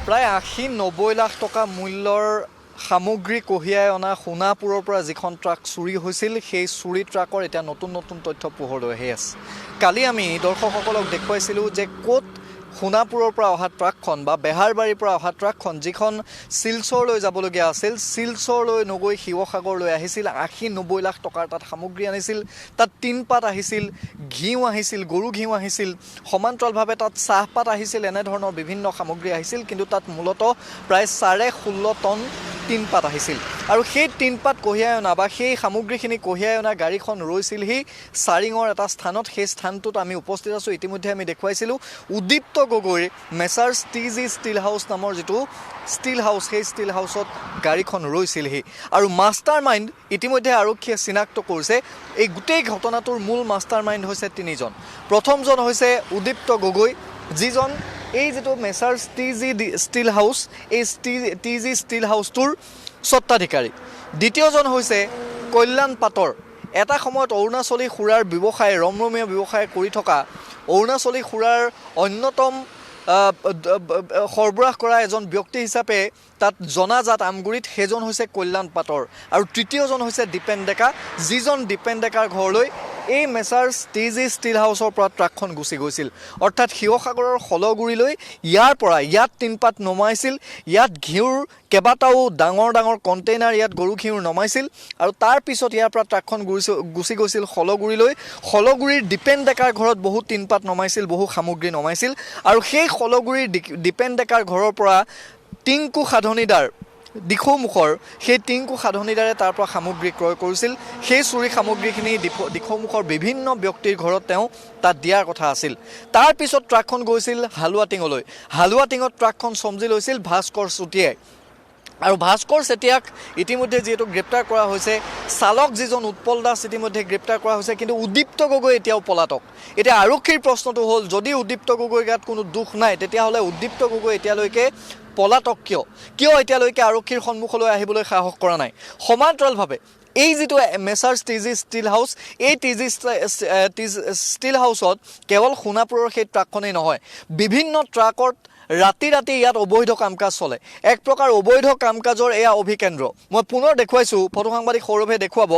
প্ৰায় ৮০-৯০ লাখ টকা মূল্যৰ সামগ্ৰী কঢ়িয়াই অনা সোণাপুৰৰ পৰা যিখন ট্ৰাক চুৰি হৈছিল সেই চুৰি ট্ৰাকৰ এতিয়া নতুন নতুন তথ্য পোহৰলৈ আহি আছে। কালি আমি দৰ্শকসকলক দেখুৱাইছিলোঁ যে ক'ত সোণাপুৰৰ পৰা অহা ট্ৰাকখন বা বেহাৰবাৰীৰ পৰা অহা ট্ৰাকখন যিখন শিলচৰলৈ যাবলগীয়া আছিল, শিলচৰলৈ নগৈ শিৱসাগৰলৈ আহিছিল। ৮০-৯০ লাখ টকাৰ তাত সামগ্ৰী আনিছিল। তাত টিনপাত আহিছিল, ঘিউ আহিছিল, গৰু ঘিউ আহিছিল, সমান্তৰালভাৱে তাত চাহপাত আহিছিল, এনেধৰণৰ বিভিন্ন সামগ্ৰী আহিছিল। কিন্তু তাত মূলতঃ প্ৰায় 16.5 টন টিনপাত আহিছিল। আৰু সেই টিনপাত কঢ়িয়াই অনা বা সেই সামগ্ৰীখিনি কঢ়িয়াই অনা গাড়ীখন ৰৈছিলহি চাৰিঙৰ এটা স্থানত। সেই স্থানটোত আমি উপস্থিত আছোঁ। ইতিমধ্যে আমি দেখুৱাইছিলোঁ উদীপ্ত গগৈৰ মেচাৰ্ছ TG ষ্টিল হাউচ নামৰ যিটো ষ্টিল হাউচ, সেই ষ্টিল হাউচত গাড়ীখন ৰৈছিলহি। আৰু মাষ্টাৰ মাইণ্ড ইতিমধ্যে আৰক্ষীয়ে চিনাক্ত কৰিছে। এই গোটেই ঘটনাটোৰ মূল মাষ্টাৰ মাইণ্ড হৈছে তিনিজন। প্ৰথমজন হৈছে উদীপ্ত গগৈ, যিজন এই যিটো মেচাৰ্ছ TG ষ্টিল হাউচ, এই TG ষ্টিল হাউচটোৰ স্বত্বাধিকাৰী। দ্বিতীয়জন হৈছে কল্যাণ পাটৰ, এটা সময়ত অৰুণাচলী সুৰাৰ ব্যৱসায়, ৰমৰমীয়া ব্যৱসায় কৰি থকা অৰুণাচলী সুৰাৰ অন্যতম সৰবৰাহ কৰা এজন ব্যক্তি হিচাপে তাত জনাজাত আমগুৰিত, সেইজন হৈছে কল্যাণ পাটৰ। আৰু তৃতীয়জন হৈছে দীপেন ডেকা, যিজন দীপেন ডেকাৰ ঘৰলৈ এই মেচাৰ্ছ TG ষ্টিল হাউচৰ পৰা ট্ৰাকখন গুচি গৈছিল। অৰ্থাৎ শিৱসাগৰৰ শলগুৰিলৈ ইয়াত টিনপাত নমাইছিল, ইয়াত ঘিউৰ কেইবাটাও ডাঙৰ ডাঙৰ কণ্টেইনাৰ, ইয়াত গৰু ঘিউৰ নমাইছিল। আৰু তাৰপিছত ইয়াৰ পৰা ট্ৰাকখন গুচি গৈছিল শলগুৰিলৈ। শলগুৰিৰ দীপেন ডেকাৰ ঘৰত বহু টিনপাত নমাইছিল, বহু সামগ্ৰী নমাইছিল। আৰু সেই শলগুৰিৰ দীপেন ডেকাৰ ঘৰৰ পৰা টিংকু সাধনীদাৰ, দিখৌমুখৰ সেই টিংকু সাধনীদাৰে তাৰ পৰা সামগ্ৰী ক্ৰয় কৰিছিল। সেই চুৰি সামগ্ৰীখিনি দিখৌমুখৰ বিভিন্ন ব্যক্তিৰ ঘৰত তেওঁ তাত দিয়াৰ কথা আছিল। তাৰপিছত ট্ৰাকখন গৈছিল হালুৱাটিঙলৈ। হালুৱাটিঙত ট্ৰাকখন চমজি লৈছিল ভাস্কৰ চুতীয়াই। আৰু ভাস্কৰ চেতিয়াক ইতিমধ্যে যিহেতু গ্ৰেপ্তাৰ কৰা হৈছে, চালক যিজন উৎপল দাস ইতিমধ্যে গ্ৰেপ্তাৰ কৰা হৈছে। কিন্তু উদীপ্ত গগৈ এতিয়াও পলাতক। এতিয়া আৰক্ষীৰ প্ৰশ্নটো হ'ল, যদি উদীপ্ত গগৈৰ গাত কোনো দুখ নাই, তেতিয়াহ'লে উদীপ্ত গগৈ এতিয়ালৈকে পলাতক কিয় এতিয়ালৈকে আৰক্ষীৰ সন্মুখলৈ আহিবলৈ সাহস কৰা নাই? সমান্তৰালভাৱে এই যিটো মেচাৰ্ছ TG ষ্টিল হাউচ, এই TG ষ্টিল হাউচত কেৱল সোণাপুৰৰ সেই ট্ৰাকখনেই নহয়, বিভিন্ন ট্ৰাকত ৰাতি ইয়াত অবৈধ কাম কাজ চলে। এক প্ৰকাৰ অবৈধ কাম কাজৰ এয়া অভিকেন্দ্ৰ। মই পুনৰ দেখুৱাইছোঁ, ফটো সাংবাদিক সৌৰভে দেখুৱাব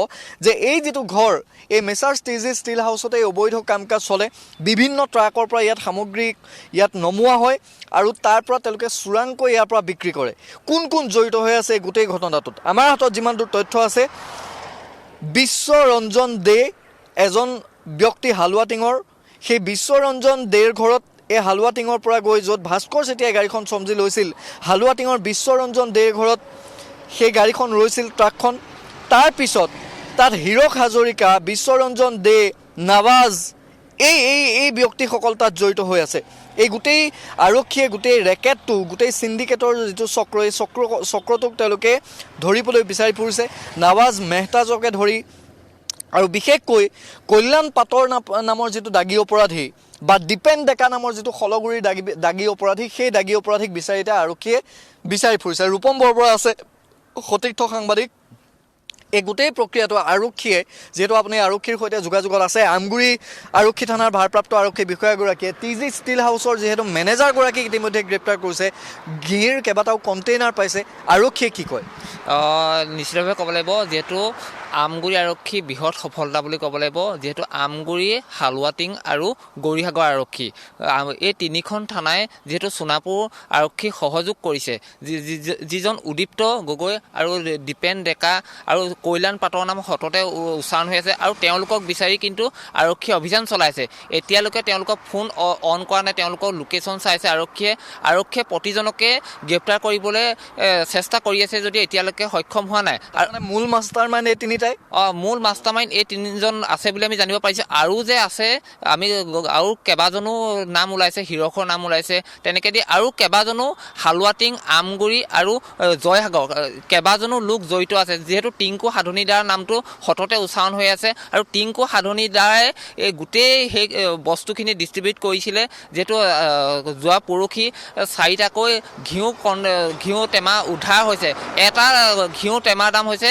যে এই যিটো ঘৰ, এই মেচাৰ্ছ TG ষ্টিল হাউচতে এই অবৈধ কাম কাজ চলে। বিভিন্ন ট্ৰাকৰ পৰা ইয়াত সামগ্ৰী ইয়াত নমোৱা হয় আৰু তাৰ পৰা তেওঁলোকে চোৰাংকৈ ইয়াৰ পৰা বিক্ৰী কৰে। কোন কোন জড়িত হৈ আছে এই গোটেই ঘটনাটোত? আমাৰ হাতত যিমান দূৰ তথ্য আছে, বিশ্বৰঞ্জন দে এজন ব্যক্তি হালুৱাটিঙৰ, সেই বিশ্বৰঞ্জন দেৰ ঘৰত এই হালুৱাটিঙৰ পৰা গৈ য'ত ভাস্কৰ চেতিয়াই গাড়ীখন চমজি লৈছিল, হালুৱাটিঙৰ বিশ্বৰঞ্জন দেৰ ঘৰত সেই গাড়ীখন ৰৈছিল ট্ৰাকখন। তাৰপিছত তাত হীৰক হাজৰিকা, বিশ্বৰঞ্জন দে, নৱাজ, এই ব্যক্তিসকল তাত জড়িত হৈ আছে। এই গোটেই আৰক্ষীয়ে গোটেই ৰেকেটটো, গোটেই চিণ্ডিকেটৰ যিটো চক্ৰ, এই চক্ৰটোক তেওঁলোকে ধৰিবলৈ বিচাৰি ফুৰিছে। নৱাজ মেহতাজকে ধৰি আৰু বিশেষকৈ কল্যাণ পাটৰ নামৰ যিটো দাগী অপৰাধী বা দীপেন ডেকা নামৰ যিটো শলগুৰিৰ দাগী অপৰাধী, সেই দাগী অপৰাধীক বিচাৰি এতিয়া আৰক্ষীয়ে বিচাৰি ফুৰিছে। ৰূপম বৰবৰা আছে, সতীৰ্থ সাংবাদিক। এই গোটেই প্ৰক্ৰিয়াটো আৰক্ষীয়ে, যিহেতু আপুনি আৰক্ষীৰ সৈতে যোগাযোগত আছে, আমগুৰি আৰক্ষী থানাৰ ভাৰপ্ৰাপ্ত আৰক্ষী বিষয়াগৰাকীয়ে TG ষ্টিল হাউচৰ যিহেতু মেনেজাৰগৰাকীক ইতিমধ্যে গ্ৰেপ্তাৰ কৰিছে, ঘিৰ কেইবাটাও কণ্টেইনাৰ পাইছে। আৰক্ষীয়ে কি কয়? নিশ্চিতভাৱে ক'ব লাগিব, যিহেতু আমগুৰি আৰক্ষী বৃহৎ সফলতা বুলি ক'ব লাগিব। যিহেতু আমগুৰি, হালুৱাটিং আৰু গৌৰীসাগৰ আৰক্ষী, এই তিনিখন থানাই যিহেতু সোণাপুৰ আৰক্ষীক সহযোগ কৰিছে। যিজন উদীপ্ত গগৈ আৰু দীপেন ডেকা আৰু কল্যাণ পাটৰ নাম সততে উচ্চাৰণ হৈ আছে, আৰু তেওঁলোকক বিচাৰি কিন্তু আৰক্ষীয়ে অভিযান চলাইছে। এতিয়ালৈকে তেওঁলোকক ফোন অন কৰা নাই, তেওঁলোকৰ লোকেশ্যন চাইছে আৰক্ষীয়ে প্ৰতিজনকে গ্ৰেপ্তাৰ কৰিবলৈ চেষ্টা কৰি আছে, যদি এতিয়ালৈকে সক্ষম হোৱা নাই। আৰু মূল মাষ্টাৰ মাইণ্ড এই তিনিটাই? মূল মাষ্টাৰ মাইণ্ড এই তিনিজন আছে বুলি আমি জানিব পাৰিছোঁ। আৰু যে আছে, আৰু কেইবাজনো নাম ওলাইছে, হীৰকৰ নাম ওলাইছে, তেনেকৈ দি আৰু কেইবাজনো হালুৱাটিং, আমগুৰি আৰু জয়সাগৰ কেইবাজনো লোক জড়িত আছে। যিহেতু টিংকু সাধনীদাৰ নামটো সততে উচ্চাৰণ হৈ আছে, আৰু টিংকু সাধনীদাৰে এই গোটেই সেই বস্তুখিনি ডিষ্ট্ৰিবিউট কৰিছিলে। যিহেতু যোৱা পৰহি 4টাকৈ ঘিউ টেমা উদ্ধাৰ হৈছে। এটা ঘিউ টেমাৰ দাম হৈছে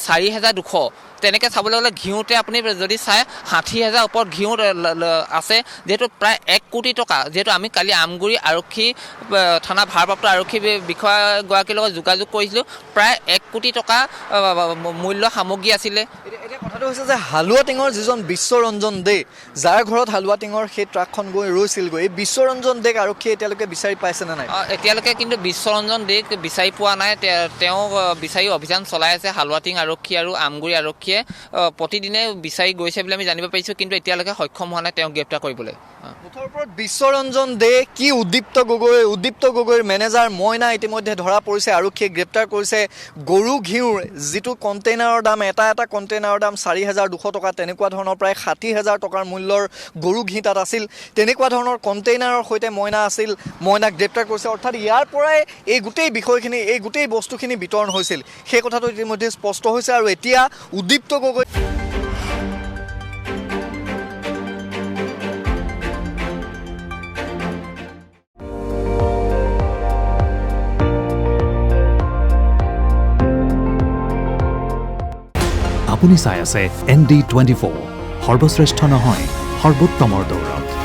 4,200। তেনেকৈ চাবলৈ গ'লে ঘিউতে আপুনি যদি চাই 60,000 ওপৰত ঘিউ আছে, যিহেতু প্ৰায় 1 কোটি টকা। যিহেতু আমি কালি আমগুৰি আৰক্ষী থানা ভাৰপ্ৰাপ্ত আৰক্ষী বিষয়াগৰাকীৰ লগত যোগাযোগ কৰিছিলোঁ, প্ৰায় 1 কোটি টকা মূল্য সামগ্ৰী আছিলে। এতিয়া কথাটো হৈছে যে হালোৱা টিঙৰ যিজন বিশ্বৰঞ্জন দে, যাৰ ঘৰত হালোৱা টিঙৰ সেই ট্ৰাকখন গৈ ৰৈছিলগৈ, এই বিশ্বৰঞ্জন দেক আৰক্ষীয়ে এতিয়ালৈকে বিচাৰি পাইছেনে নাই? এতিয়ালৈকে কিন্তু বিশ্বৰঞ্জন দেক বিচাৰি পোৱা নাই। তেওঁ বিচাৰি অভিযান চলাই আছে। হালোৱা টিং আৰক্ষী আৰু আমগুৰি আৰক্ষীয়ে প্ৰতিদিনে বিচাৰি গৈছে বুলি আমি জানিব পাৰিছোঁ, কিন্তু এতিয়ালৈকে সক্ষম হোৱা নাই তেওঁক গ্ৰেপ্তাৰ কৰিবলৈ। মুঠৰ ওপৰত বিশ্বৰঞ্জন দে কি উদ্দীপ্ত গগৈৰ মেনেজাৰ মইনা ইতিমধ্যে ধৰা পৰিছে, আৰক্ষীয়ে গ্ৰেপ্তাৰ কৰিছে। গৰু ঘিউৰ যিটো কণ্টেইনাৰৰ দাম, এটা কণ্টেইনাৰৰ দাম 4,200 টকা, তেনেকুৱা ধৰণৰ প্ৰায় 60,000 টকাৰ মূল্যৰ গৰু ঘি তাত আছিল। তেনেকুৱা ধৰণৰ কণ্টেইনাৰৰ সৈতে মইনা আছিল, মইনাক গ্ৰেপ্তাৰ কৰিছে। অৰ্থাৎ ইয়াৰ পৰাই এই গোটেই বিষয়খিনি, এই গোটেই বস্তুখিনি বিতৰণ হৈছিল, সেই কথাটো ইতিমধ্যে স্পষ্ট হৈছে। আৰু এতিয়া উদ্দীপ্ত গগৈ আপুনি চাই আছে ND24, সৰ্বশ্ৰেষ্ঠ নহয় সৰ্বোত্তমৰ দৌৰত।